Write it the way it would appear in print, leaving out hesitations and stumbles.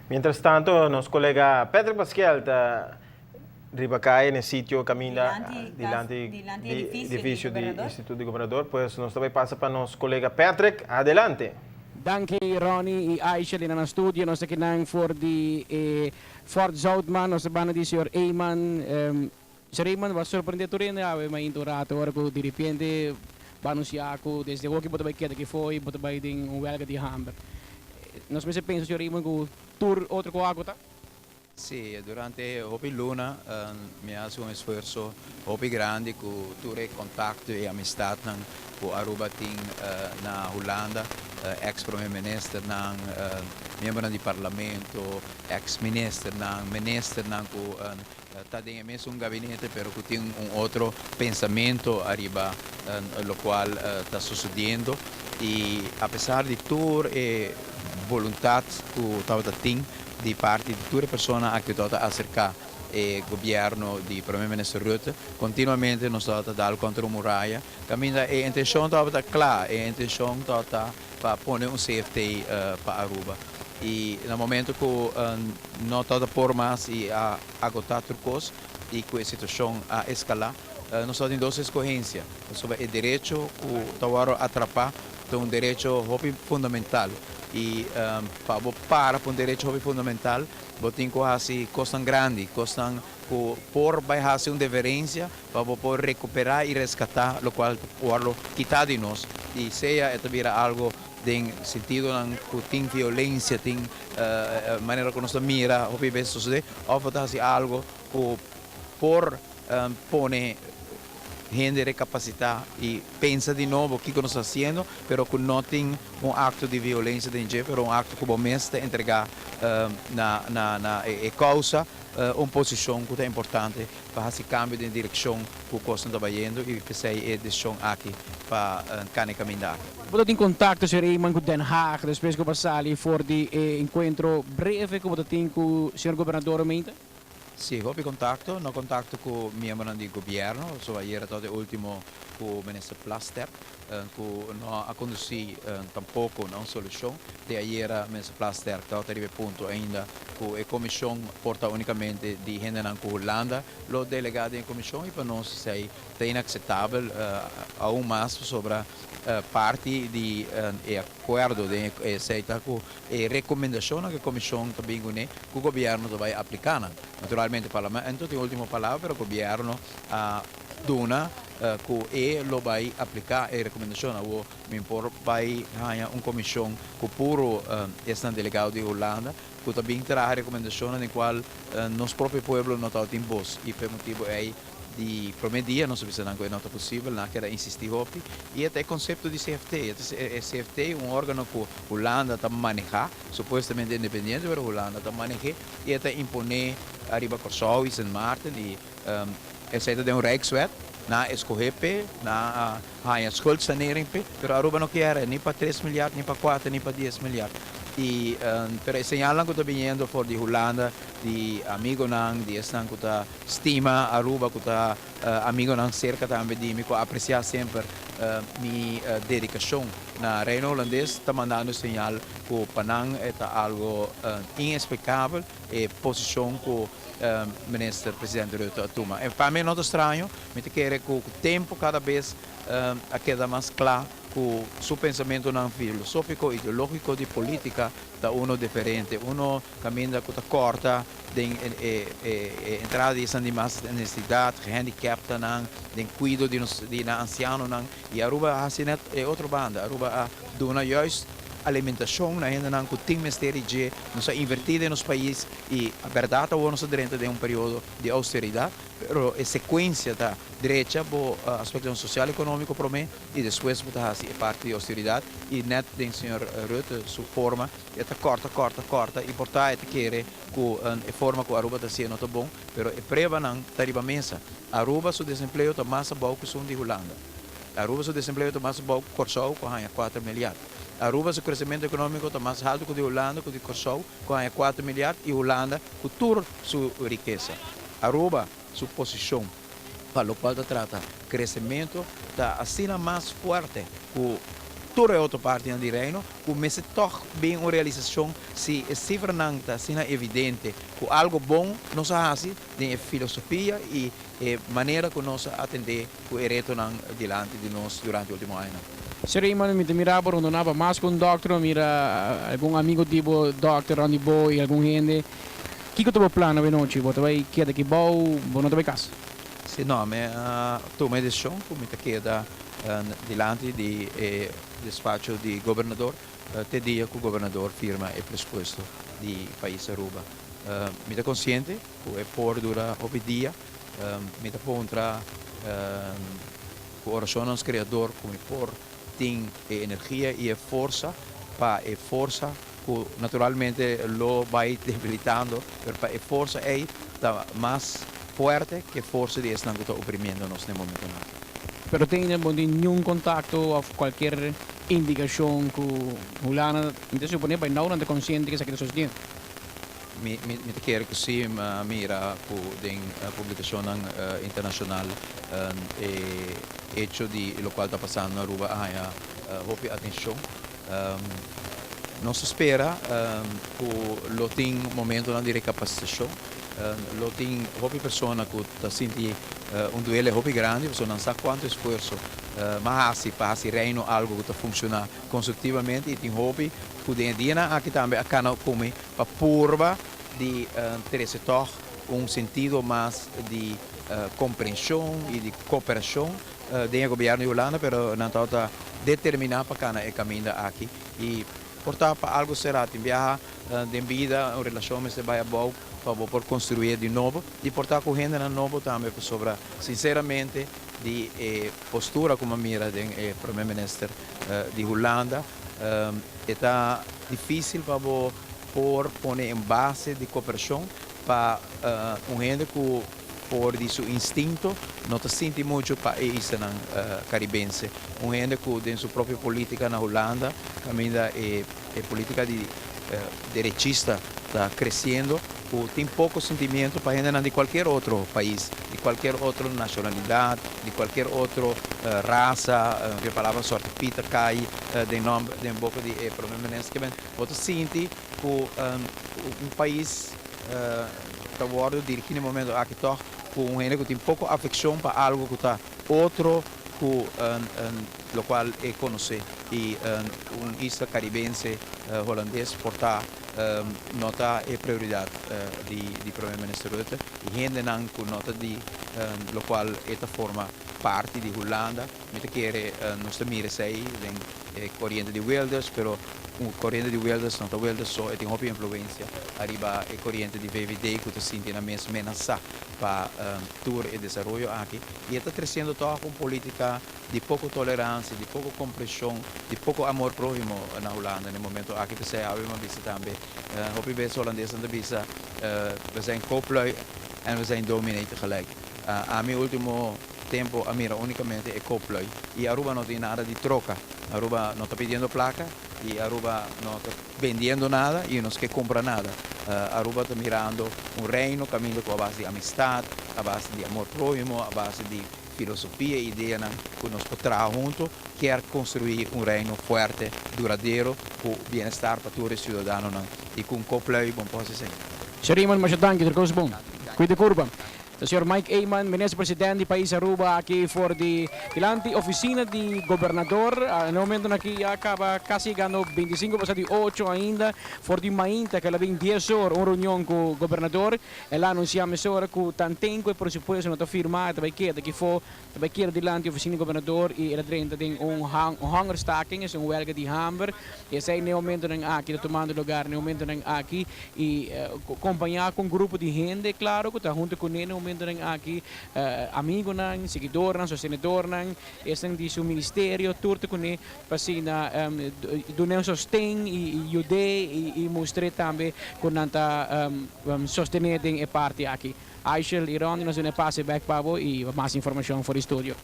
Mientras tanto, nos colega Pedro Pascal está ribacai nel sitio cammina Dilante edifício edifício do governador. Instituto de Governador, pues nós também passa para nosso colega Patrick. Adelante. Dank je Ronnie e Aisha in een studio. Nos kinang voor die Fort Zoutman, nos bana di Sr. Eyman. Sr. Eyman was sorprendente ave ma inturato ora ko di repente banu si ako desde o que bota vai que foi bota vai ding um welga di hamber. Nós me penso Sr. Eyman ko tour outro ko agota. Sì, durante Hopi Luna mi ha un sforzo Hopi grande con tutte contatti e amistà con Aruba ting na Hollanda, ex premier minister nang membro di Parlamento, ex minister nang minister nang con tadinha messo un gabinete per che tem un altro pensamento arriba lo qual sta succedendo e a pesar di tour e volontà che stava di parte di tutte le persone che sono acerca il governo di Premier Ministro Rutte continuamente non sono dal contro muraglia cammina e intenzione è clara e intenzione è pone un safety per Aruba e nel momento che non sta por mais e ha agotato il costo e questa situazione ha escalato non sono in due escorrência sobre o direito que tawaro atrapar é um direito fundamental e para um direito fundamental botin ko hasi costan grandi costan por vai hasi uma deferência para por recuperar e resgatar lo qual warlo quitar de nós e seja vira algo de sentido que tem violência tem maneira que nós mira o bem suceder ou hasi algo que por pone rendere capacità e pensa di nuovo che cosa sta facendo, però con non un atto di violenza di genere, però un atto che bomesta entregar na causa una posizione che è importante per questo cambio di direzione che cosa sta facendo e per sei è decisione aqui per camminare. Bota in contatto Sr. Eyman con Den Haag, depois que passali for di encontro breve que bota com o Sr. Governador mente? Sì, ho contatto, no contatto con i membri del governo, ieri è l'ultimo con il ministro Plaster, che non ha condotto tampoco una soluzione, e ieri il ministro Plaster è arrivato al punto ainda che la commissione porta unicamente di gente con Hollanda, lo delegato in commissione per noi è inaccettabile a un masso sopra parte di accordo e raccomandazione che la commissione che il governo deve applicare. Naturalmente il Parlamento è l'ultima parola, però il governo dona che lo vai applicare e raccomandazione mi vai a una commissione che puro è delegato di Hollanda che também terá a recomendação em qual nosso próprio povo não está em boss e per motivo é di promedia, non so se è nota possibile, anche da insistere hopi, e até il concetto di CFT. Il CFT è un organo che Hollanda sta manejando, suppostamente indipendente, però Hollanda sta manejando, e até impone arriba Corsau e St. Maarten, e è un Rijkswet, na escorrepe, na schuldsanering, però Aruba non chiede né per 3 miliardi, né per 4, né per 10 miliardi. E per segnalare che sta venendo fuori di Hollanda, di amigo nang, di estan che stima Aruba, che amigo nang cerca também di mi apprezziare sempre mi dedicazione. Na Reino Holandês sta mandando segnal che Panang è algo inexplicabile e posizione che ministro presidente Rutte toma. E per me non è strano, mi chiede che il tempo cada vez queda mais claro que o seu pensamento não filosófico, ideológico, de política da uno diferente. Uno caminha com a corta, de entrada de mais necessidade, handicap não, de cuido de anciano não. E Aruba assim é outra banda. Aruba a dona juist alimentação na gente não tem mistério de nos invertida nos países e a verdade é que nós durante de período de austeridade, pero a sequência da direita bo aspecto social e econômico para mim e depois botar assim a parte de austeridade e net den senhor Rutte sua forma é corta e portar é querer que a forma que Aruba está sendo muito bom, pero é preva não tá riba mesa. Aruba seu desemprego está mais bom que o de Holanda. Aruba seu desemprego está mais bom que Corsau com 4 milhares. Aruba seu crescimento econômico está mais alto que o de Holanda, que o de Corsau, com 4 milhares, e Holanda com toda sua riqueza. Aruba, sua posição, para o qual trata crescimento, está assim mais forte que toda outra parte do reino, mas toch bem uma realização se é vernanta, se é evidente, que algo bom nós fazemos, de filosofia e maneira que nós atender o reto diante de nós durante o último ano. Sir Raymond, me mira por onde napa mais com doctor, mira algum amigo tipo doctor Ronnie Boy, algum gente. Que tu plano per oggi? Vai chiedere che boh, non dove casa? Sì, no, ma tu mi dici come ti chieda davanti di despaccio di governatore, te dia che il governatore firma il presupuesto di paese Aruba. Mi da consciente che è por dura obbedire, mi da contra che ora sono un creatore come por ting e energia e forza, pa e forza que naturalmente lo vai debilitando, pero a força é mais forte que a força de estar oprimiendo nos neste momento. Pero tiene nenhum contatto o qualquer indicação que o lana, então se supone que não não consciente que isso aqui sostiene. Mi quero que sim, mira com a publicação internacional hecho de lo qual está passando na Aruba, hope atenção. Não se espera que lo tem momento de recapacitação, lo tem hobby persona que está sentindo duelo hobby grande, você não sabe quanto esforço, mas para se reino algo que está funcionando construtivamente e tem hobby que de dia aqui também a cana come para purva de ter toch sentido mais de compreensão e de cooperação dentro do governo de Holanda, pero não está determinado para cana é caminho aqui e portar para algo será viajar de vida, uma relação que se vai a bom para construir de novo e portar com gente novo também sobre sinceramente de postura como mira do primeiro-ministro de Holanda está difícil para por poner em base de cooperação para gente que por de seu instinto não se sente muito para isso na caribense gente que tem sua própria política na Holanda caminha política de derechista está crescendo tem pouco sentimento para gente de qualquer outro país de qualquer outra nacionalidade de qualquer outra raça que palavra sorte Peter cai de nome de boca de primeiro-ministro que você sente que país está guardando dirigindo no momento aqui com gente que tem pouco afeição para algo que está outro que lo qual é conhece e isla caribense holandês portar nota é prioridade de primeiro-ministro Rutte e gente não com nota de lo qual esta forma parte de Holanda me quer nós também sei corrente de Wilders pero corrente de Wilders não Wilders só tem uma influência arriba a corrente de VVD que está sentindo a mesma ameaça para tour e desenvolvimento aqui e está crescendo toda uma política de pouca tolerância, de pouca compreensão, de pouco amor próximo na Holanda no momento aqui você uma visita também hoop je holandês aan de visa we zijn kooplui en we zijn dominee tegelijk a mi último tempo a mira unicamente é kooplui e Aruba não tem nada de troca Aruba não está pedindo placa e Aruba não está vendendo nada e não se compra nada Aruba está mirando reino caminhando com a base de amistade a base de amor próximo a base de filosofia e ideia que nós trabalhamos juntos quer construir reino forte, duradouro, com bem-estar para todos os cidadãos e com kooplui bom posso dizer. Sir Raymond, masyadong terus bom. Cuida kurba. Sir Mike Ayman, ministro-presidente do país Aruba, aqui for de dilante oficina de governador. No momento aqui acaba quase ganhando 25% de 8 ainda. For de Mainta, que ela tem 10 horas, uma reunião com o governador. Ela anunciamos ora que tanto o pressuposto não está firmado, vai querer dilante oficina de governador e ela tem hongerstaking, é huelga de hamburger. E esse no momento aqui tomando lugar, no momento aqui e acompanhar com um grupo de gente, claro, que está junto com ele no momento aqui amigo nan, seguidor nan, sostenedor nan, estão de seu ministério, tudo com ele para assim donar sostém e ajudar e mostrar também que nanta sostener a parte aqui. Aishel Iron, nós vamos passar back para e mais informação para o estúdio.